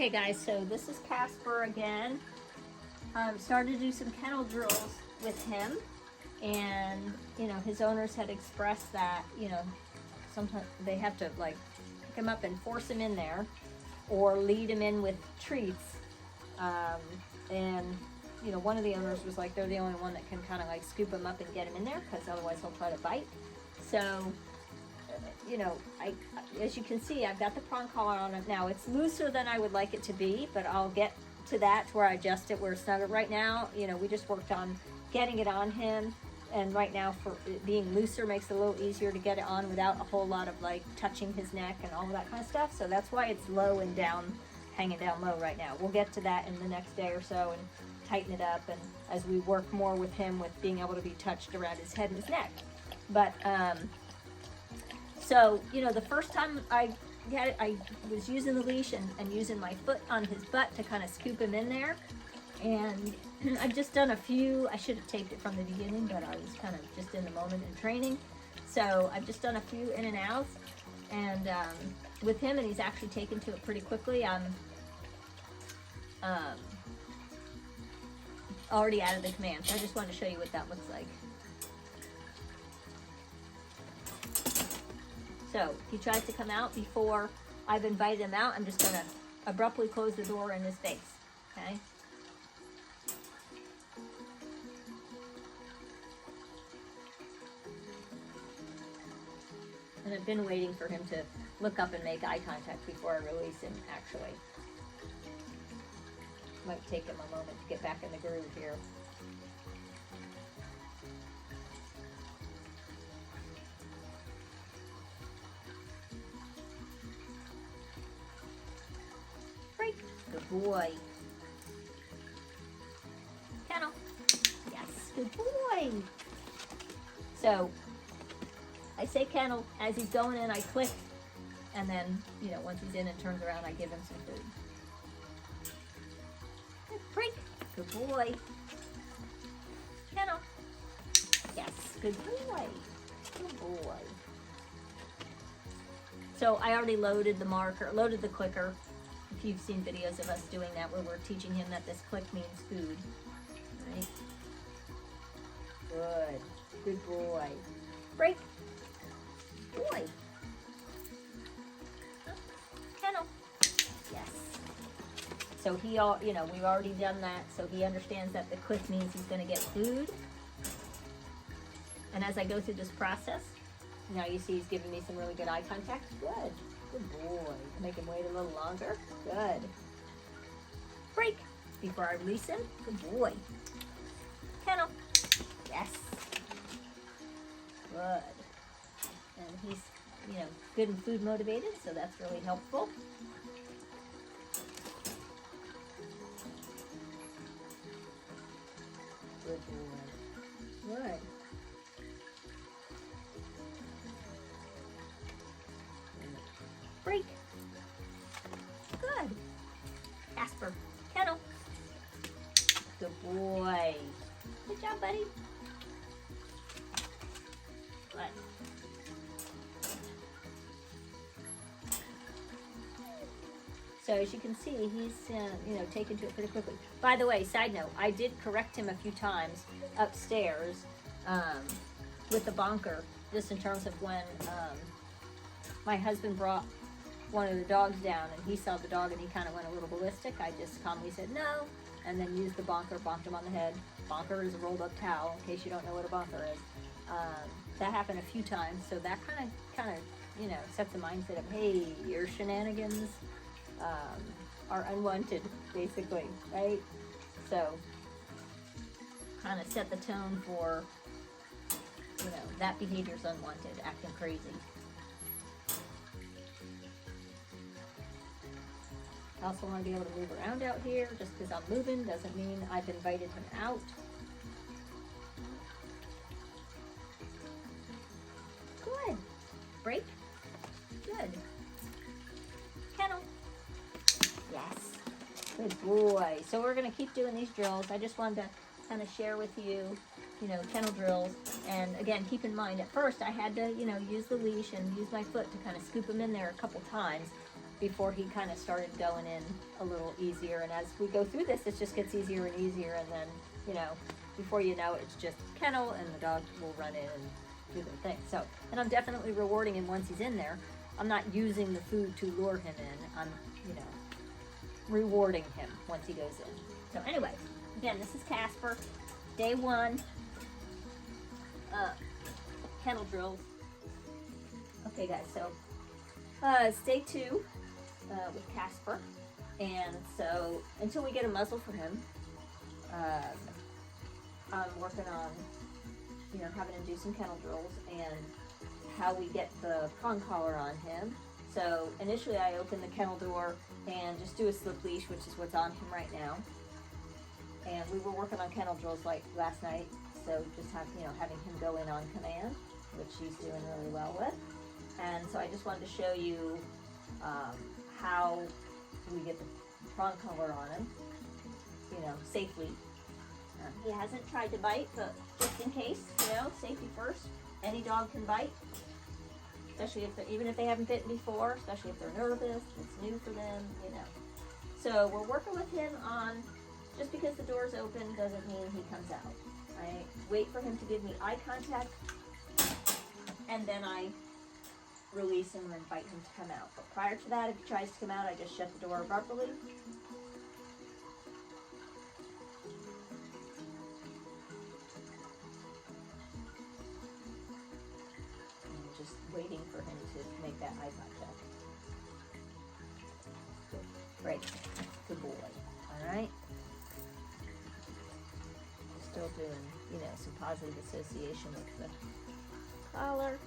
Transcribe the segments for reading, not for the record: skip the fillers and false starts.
Okay guys, so this is Casper again. Started to do some kennel drills with him, and his owners had expressed that sometimes they have to like pick him up and force him in there or lead him in with treats, and one of the owners was like, they're the only one that can kind of like scoop him up and get him in there, because otherwise he'll try to bite. So as you can see, I've got the prong collar on it now. It's looser than I would like it to be, but I'll get to that to where I adjust it where it's snug. Right now, we just worked on getting it on him, and right now for it being looser makes it a little easier to get it on without a whole lot of like touching his neck and all of that kind of stuff. So that's why it's low and down, hanging down low right now. We'll get to that in the next day or so and tighten it up, and as we work more with him with being able to be touched around his head and his neck. But so, the first time I had it, I was using the leash and using my foot on his butt to kind of scoop him in there. And I've just done a few. I should have taped it from the beginning, but I was kind of just in the moment in training. So I've just done a few in and outs. And with him, and he's actually taken to it pretty quickly. I'm already added the command. So I just wanted to show you what that looks like. So if he tries to come out before I've invited him out, I'm just going to abruptly close the door in his face, okay? And I've been waiting for him to look up and make eye contact before I release him, actually. Might take him a moment to get back in the groove here. Good boy. Kennel. Yes, good boy. So, I say kennel. As he's going in, I click. And then, once he's in and turns around, I give him some food. Good break. Good boy. Kennel. Yes, good boy. Good boy. So, I already loaded the clicker. If you've seen videos of us doing that, where we're teaching him that this click means food, right? Good. Good boy. Break. Boy. Kennel. Yes. So we've already done that, so he understands that the click means he's going to get food. And as I go through this process, now you see he's giving me some really good eye contact. Good. Good boy. Make him wait a little longer. Good. Break. Before I release him. Good boy. Kennel. Yes. Good. And he's, good and food motivated, so that's really helpful. Good boy. Good. Break. Good. Casper. Kennel. Good boy. Good job, buddy. Good. So as you can see, he's taken to it pretty quickly. By the way, side note, I did correct him a few times upstairs with the bonker, just in terms of when my husband brought one of the dogs down and he saw the dog and he kind of went a little ballistic. I just calmly said no, and then used the bonker, bonked him on the head. Bonker is a rolled up towel, in case you don't know what a bonker is. That happened a few times, so that kind of sets the mindset of, hey, your shenanigans are unwanted, basically, right? So kind of set the tone for that behavior's unwanted, acting crazy. I also want to be able to move around out here. Just because I'm moving doesn't mean I've invited him out. Good. Break. Good. Kennel. Yes. Good boy. So we're going to keep doing these drills. I just wanted to kind of share with you, kennel drills. And again, keep in mind, at first I had to, use the leash and use my foot to kind of scoop him in there a couple times. before he kind of started going in a little easier. And as we go through this, it just gets easier and easier. And then, you know, before you know it, it's just Kennel and the dog will run in and do their thing. So, and I'm definitely rewarding him once he's in there. I'm not using the food to lure him in. I'm, you know, rewarding him once he goes in. So anyway, again, this is Casper, day 1, kennel drills. Okay guys, so it's day 2 with Casper, and so until we get a muzzle for him, I'm working on, you know, having him do some kennel drills and how we get the prong collar on him. So initially I open the kennel door and just do a slip leash, which is what's on him right now. And we were working on kennel drills like last night, so just have, you know, having him go in on command, which he's doing really well with. And so I just wanted to show you how we get the prong collar on him, you know, safely. He hasn't tried to bite, but just in case, you know, safety first. Any dog can bite, especially if even if they haven't bitten before, especially if they're nervous, it's new for them, you know. So we're working with him on, just because the door's open doesn't mean he comes out. I wait for him to give me eye contact, and then I release him and invite him to come out. But prior to that, if he tries to come out, I just shut the door abruptly. Just waiting for him to make that eye contact. Great. Good boy. All right. Still doing, you know, some positive association with the collar.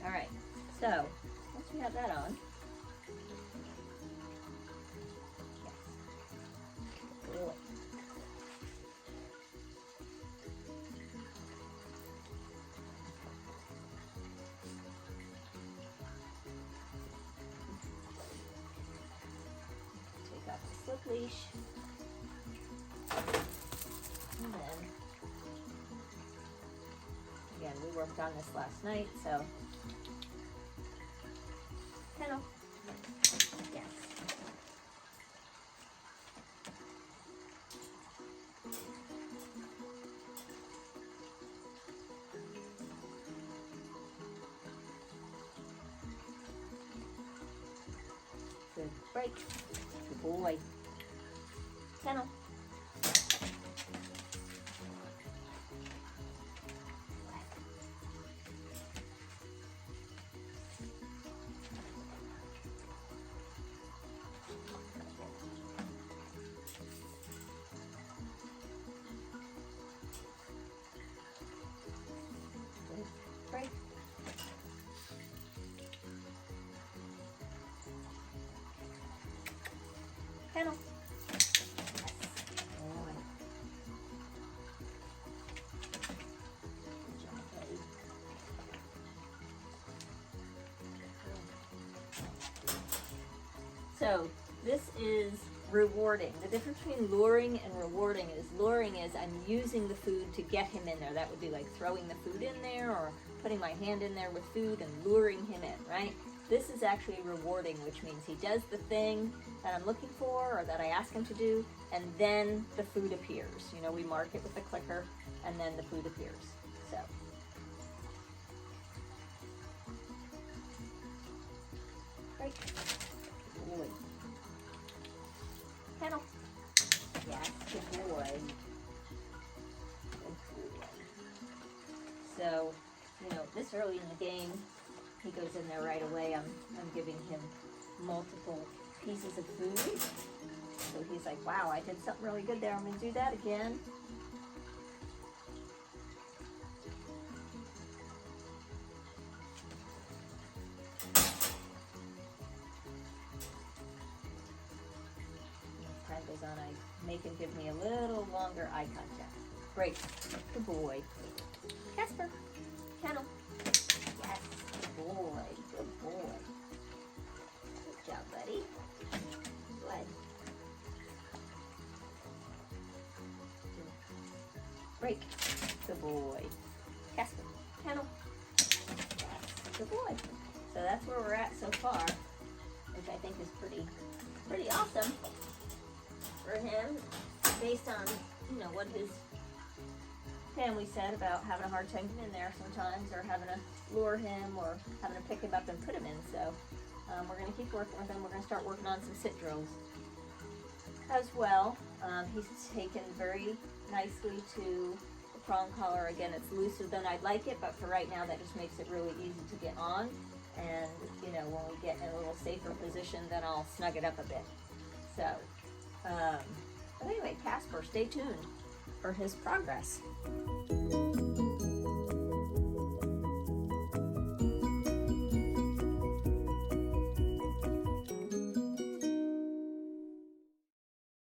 All right, so once we have that on, yes, boy. Take off the slip leash, and then again, we worked on this last night, so. Kennel. Yes. Good break. Good boy. Kennel. Break. Kennel. Yes. All right. Good job, buddy. So this is rewarding. The difference between luring and rewarding is I'm using the food to get him in there. That would be like throwing the food in there or putting my hand in there with food and luring him in, right? This is actually rewarding, which means he does the thing that I'm looking for or that I ask him to do, and then the food appears. You know, we mark it with the clicker, and then the food appears. So. Right. Boy. Kennel. Yes, good boy. Good boy. So, you know, this early in the game, he goes in there right away. I'm giving him multiple pieces of food. So he's like, wow, I did something really good there. I'm going to do that again. goes on, I make him give me a little longer eye contact. Great. Good boy. Casper. Kennel. Yes. Good boy. Good boy. Good job, buddy. Good. Break. Good boy. Casper. Kennel. Yes. Good boy. So that's where we're at so far, which I think is pretty awesome for him, based on, you know, what his family said about having a hard time getting in there sometimes, or having to lure him, or having to pick him up and put him in. So we're going to keep working with him. We're going to start working on some sit drills as well. He's taken very nicely to the prong collar. Again, it's looser than I'd like it, but for right now that just makes it really easy to get on. And, you know, when we get in a little safer position, then I'll snug it up a bit. So, but anyway, Casper, stay tuned for his progress.